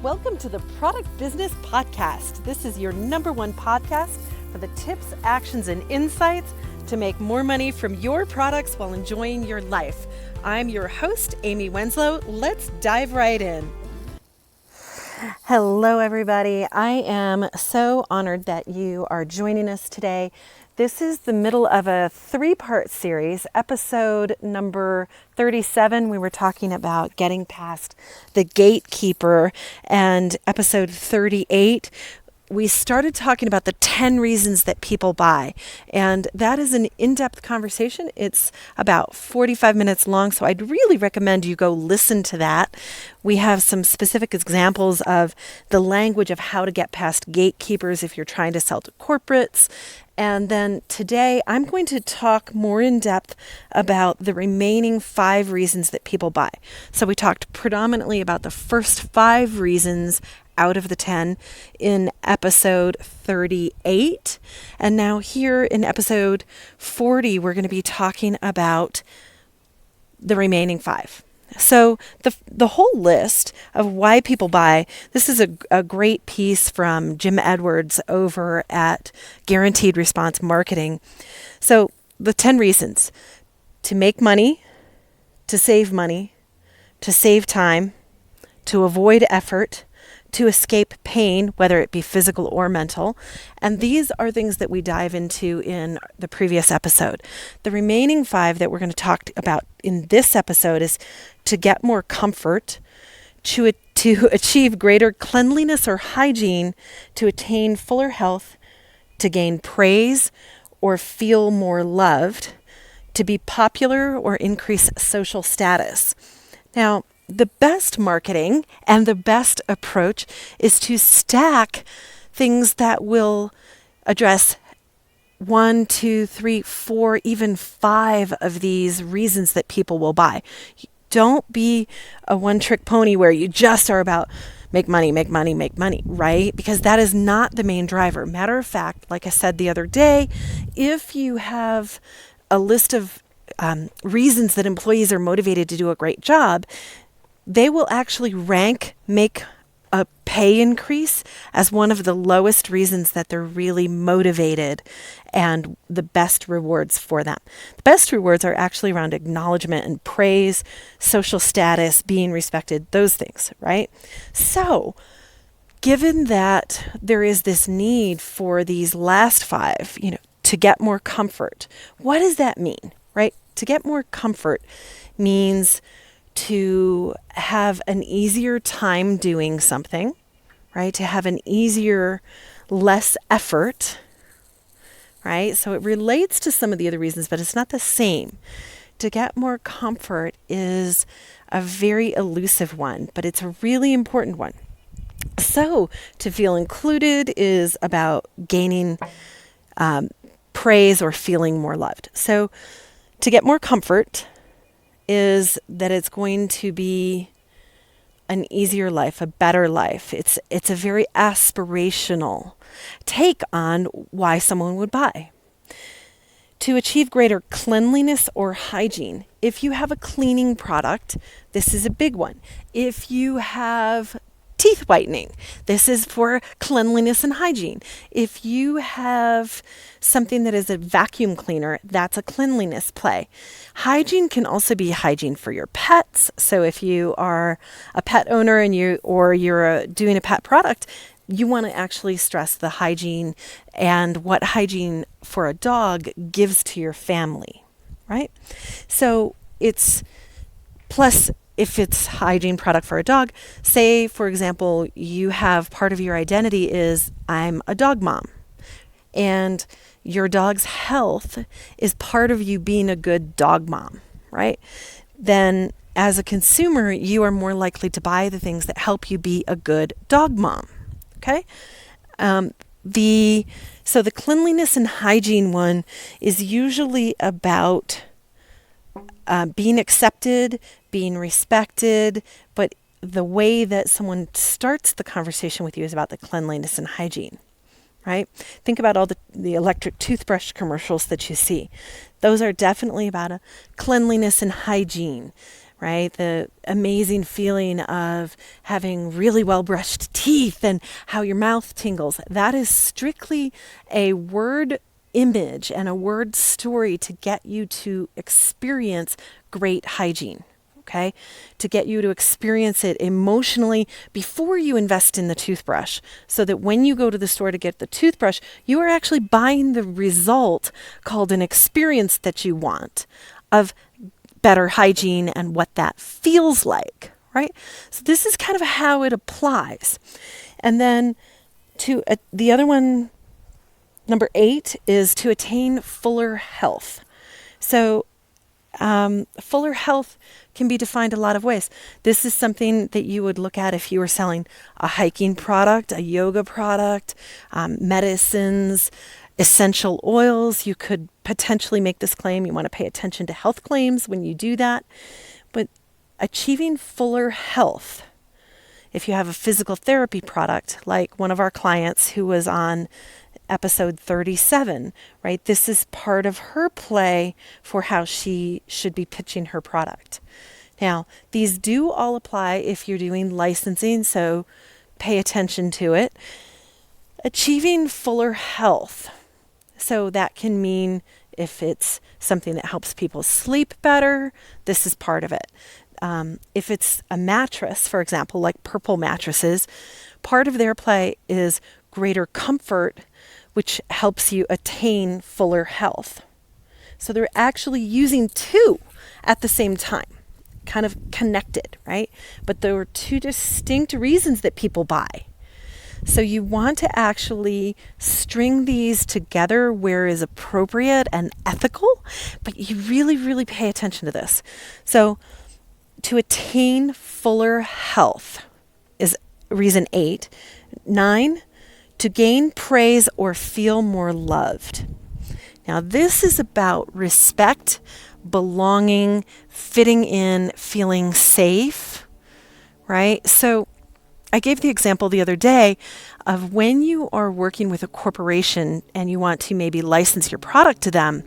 Welcome to the Product Business Podcast. This is your number one podcast for the tips, actions, and insights to make more money from your products while enjoying your life. I'm your host, Amy Wenslow. Let's dive right in. Hello, everybody. I am so honored that you are joining us today. This is the middle of a three-part series, episode number 37. We were talking about getting past the gatekeeper, and episode 38, we started talking about the 10 reasons that people buy. And that is an in-depth conversation. It's about 45 minutes long, so I'd really recommend you go listen to that. We have some specific examples of the language of how to get past gatekeepers if you're trying to sell to corporates. And then today I'm going to talk more in depth about the remaining 5 reasons that people buy. So we talked predominantly about the first 5 reasons out of the 10 in episode 38. And now here in episode 40, we're going to be talking about the remaining 5. So the whole list of why people buy, this is a great piece from Jim Edwards over at Guaranteed Response Marketing. So the 10 reasons: to make money, to save time, to avoid effort, to escape pain, whether it be physical or mental. And these are things that we dive into in the previous episode. The remaining 5 that we're going to talk about in this episode is to get more comfort, to achieve greater cleanliness or hygiene, to attain fuller health, to gain praise or feel more loved, to be popular or increase social status. Now, the best marketing and the best approach is to stack things that will address 1, 2, 3, 4, even 5 of these reasons that people will buy. Don't be a one-trick pony where you just are about make money, right? Because that is not the main driver. Matter of fact, like I said the other day, if you have a list of reasons that employees are motivated to do a great job, they will actually make a pay increase as one of the lowest reasons that they're really motivated and the best rewards for them. The best rewards are actually around acknowledgement and praise, social status, being respected, those things, right? So, given that there is this need for these last 5, to get more comfort, what does that mean, right? To get more comfort means to have an easier time doing something, right? To have an easier, less effort, right? So it relates to some of the other reasons, but it's not the same. To get more comfort is a very elusive one, but it's a really important one. So to feel included is about gaining praise or feeling more loved. So to get more comfort is that it's going to be an easier life, a better life. It's a very aspirational take on why someone would buy. To achieve greater cleanliness or hygiene. If you have a cleaning product, this is a big one. If you have teeth whitening, this is for cleanliness and hygiene. If you have something that is a vacuum cleaner, that's a cleanliness play. Hygiene can also be hygiene for your pets. So if you are a pet owner and you're doing a pet product, you want to actually stress the hygiene and what hygiene for a dog gives to your family, right? So it's plus, if it's hygiene product for a dog, say, for example, you have part of your identity is I'm a dog mom, and your dog's health is part of you being a good dog mom, right? Then as a consumer, you are more likely to buy the things that help you be a good dog mom, okay? So the cleanliness and hygiene one is usually about being accepted, being respected, but the way that someone starts the conversation with you is about the cleanliness and hygiene, right? Think about all the electric toothbrush commercials that you see. Those are definitely about a cleanliness and hygiene, right? The amazing feeling of having really well brushed teeth and how your mouth tingles. That is strictly a word image and a word story to get you to experience great hygiene. Okay, to get you to experience it emotionally before you invest in the toothbrush, so that when you go to the store to get the toothbrush, you are actually buying the result called an experience that you want of better hygiene and what that feels like, right? So this is kind of how it applies. And then to the other one, number 8, is to attain fuller health. So fuller health can be defined a lot of ways. This is something that you would look at if you were selling a hiking product, a yoga product, medicines, essential oils. You could potentially make this claim. You want to pay attention to health claims when you do that. But achieving fuller health, if you have a physical therapy product, like one of our clients who was on episode 37, right? This is part of her play for how she should be pitching her product. Now, these do all apply if you're doing licensing, so pay attention to it. Achieving fuller health. So that can mean if it's something that helps people sleep better, this is part of it. If it's a mattress, for example, like Purple mattresses, part of their play is greater comfort, which helps you attain fuller health. So they're actually using two at the same time, kind of connected, right? But there are two distinct reasons that people buy. So you want to actually string these together where is appropriate and ethical, but you really, really pay attention to this. So to attain fuller health is reason 8. 9, to gain praise or feel more loved. Now, this is about respect, belonging, fitting in, feeling safe, right? So I gave the example the other day of when you are working with a corporation and you want to maybe license your product to them,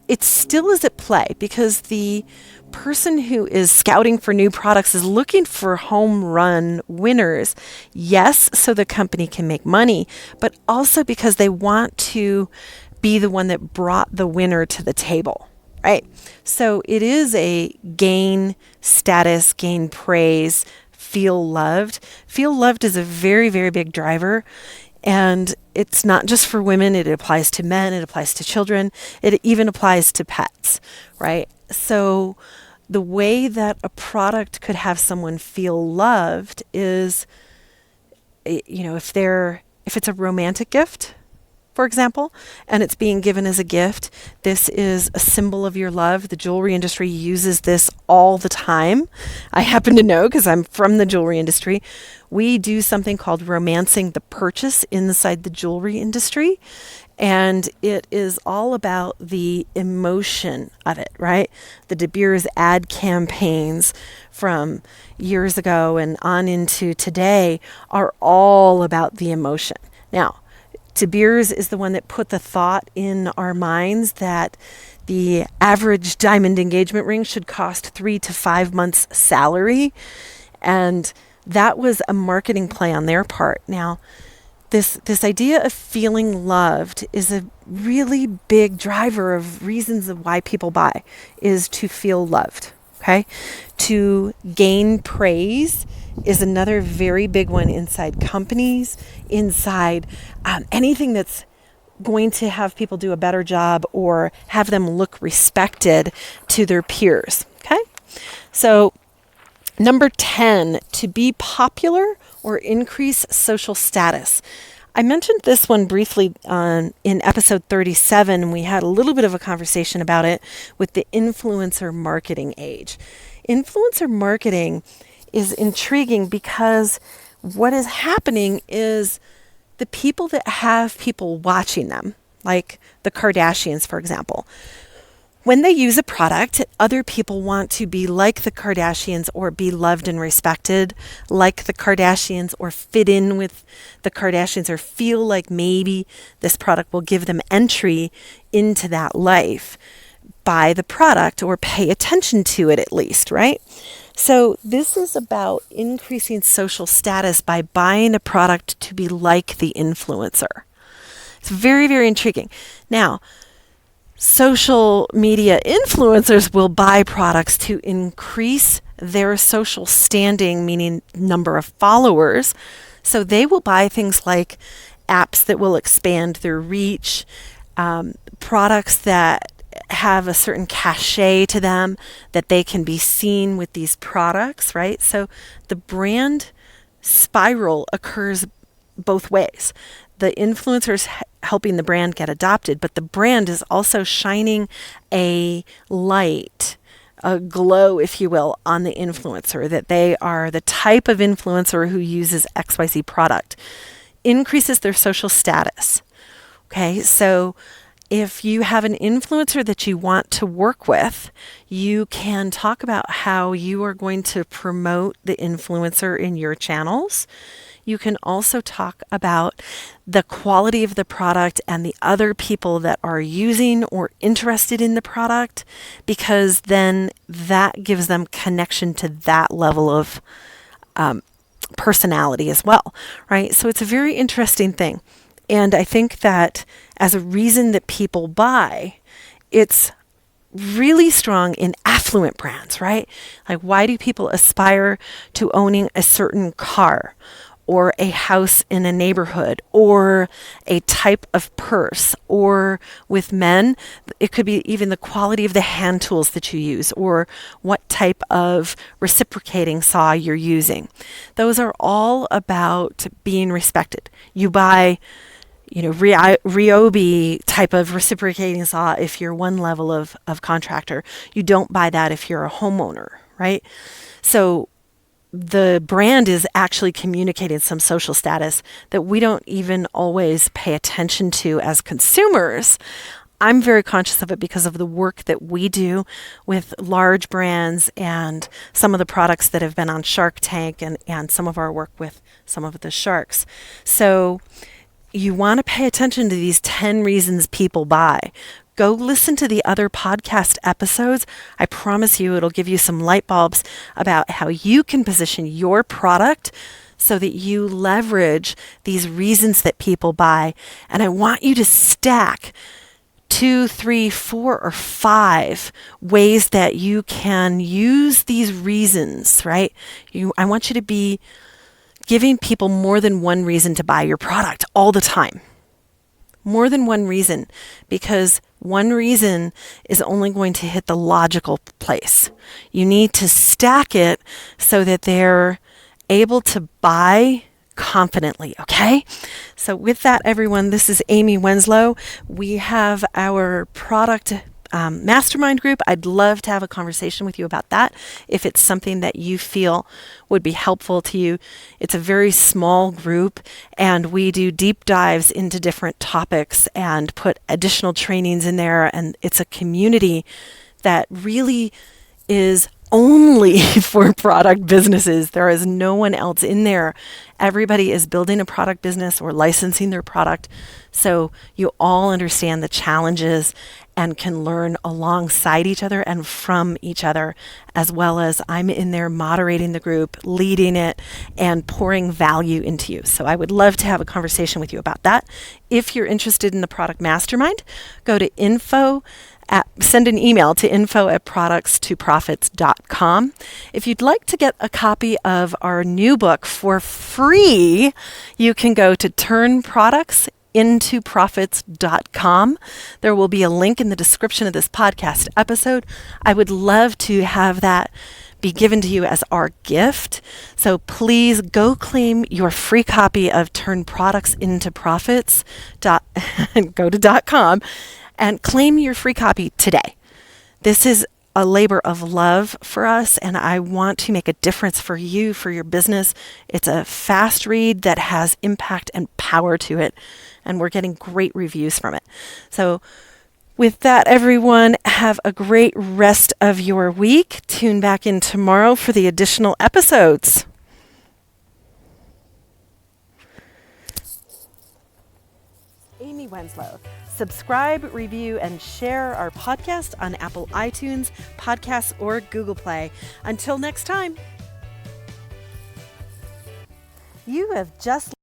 it still is at play because the person who is scouting for new products is looking for home run winners. Yes, so the company can make money, but also because they want to be the one that brought the winner to the table, right? So it is a gain status, gain praise, feel loved. Feel loved is a very, very big driver. And it's not just for women, it applies to men, it applies to children, it even applies to pets, right? So the way that a product could have someone feel loved is, if it's a romantic gift, for example, and it's being given as a gift, this is a symbol of your love. The jewelry industry uses this all the time. I happen to know because I'm from the jewelry industry. We do something called romancing the purchase inside the jewelry industry. And it is all about the emotion of it, right? The De Beers ad campaigns from years ago and on into today are all about the emotion. Now, De Beers is the one that put the thought in our minds that the average diamond engagement ring should cost 3 to 5 months' salary. And that was a marketing play on their part. Now, this idea of feeling loved is a really big driver of reasons of why people buy, is to feel loved, okay? To gain praise is another very big one inside companies, inside anything that's going to have people do a better job or have them look respected to their peers, okay? So number 10, to be popular or increase social status. I mentioned this one briefly in episode 37. We had a little bit of a conversation about it with the influencer marketing age. Influencer marketing is intriguing because what is happening is the people that have people watching them, like the Kardashians, for example, when they use a product, other people want to be like the Kardashians or be loved and respected like the Kardashians or fit in with the Kardashians or feel like maybe this product will give them entry into that life. buy the product or pay attention to it at least, right? So this is about increasing social status by buying a product to be like the influencer. It's very, very intriguing. Now, social media influencers will buy products to increase their social standing, meaning number of followers. So they will buy things like apps that will expand their reach, products that have a certain cachet to them, that they can be seen with these products, right? So the brand spiral occurs both ways. The influencers helping the brand get adopted, but the brand is also shining a light, a glow, if you will, on the influencer, that they are the type of influencer who uses XYZ product, increases their social status. Okay, so if you have an influencer that you want to work with, you can talk about how you are going to promote the influencer in your channels. You can also talk about the quality of the product and the other people that are using or interested in the product, because then that gives them connection to that level of personality as well, right? So it's a very interesting thing. And I think that as a reason that people buy, it's really strong in affluent brands, right? Like, why do people aspire to owning a certain car or a house in a neighborhood or a type of purse? Or with men, it could be even the quality of the hand tools that you use or what type of reciprocating saw you're using. Those are all about being respected. You buy Ryobi type of reciprocating saw if you're one level of contractor. You don't buy that if you're a homeowner, right? So the brand is actually communicating some social status that we don't even always pay attention to as consumers. I'm very conscious of it because of the work that we do with large brands and some of the products that have been on Shark Tank and some of our work with some of the sharks. So you want to pay attention to these 10 reasons people buy. Go listen to the other podcast episodes. I promise you it'll give you some light bulbs about how you can position your product so that you leverage these reasons that people buy. And I want you to stack 2, 3, 4, or 5 ways that you can use these reasons, right? I want you to be giving people more than one reason to buy your product all the time. More than one reason, because one reason is only going to hit the logical place. You need to stack it so that they're able to buy confidently, okay? So with that, everyone, this is Amy Wenslow. We have our product mastermind group. I'd love to have a conversation with you about that if it's something that you feel would be helpful to you. It's a very small group, and we do deep dives into different topics and put additional trainings in there, and it's a community that really is only for product businesses. There is no one else in there. Everybody is building a product business or licensing their product, so you all understand the challenges and can learn alongside each other and from each other, as well as I'm in there moderating the group, leading it, and pouring value into you. So I would love to have a conversation with you about that. If you're interested in the product mastermind, go to send an email to info@productstoprofits.com. If you'd like to get a copy of our new book for free, you can go to turnproductsintoprofits.com. There will be a link in the description of this podcast episode. I would love to have that be given to you as our gift. So please go claim your free copy of Turn Products into Profits. Go to .com and claim your free copy today. This is a labor of love for us, and I want to make a difference for you, for your business. It's a fast read that has impact and power to it, and we're getting great reviews from it. So with that, everyone, have a great rest of your week. Tune back in tomorrow for the additional episodes. Amy Wenslow. Subscribe, review, and share our podcast on Apple iTunes, Podcasts, or Google Play. Until next time, you have just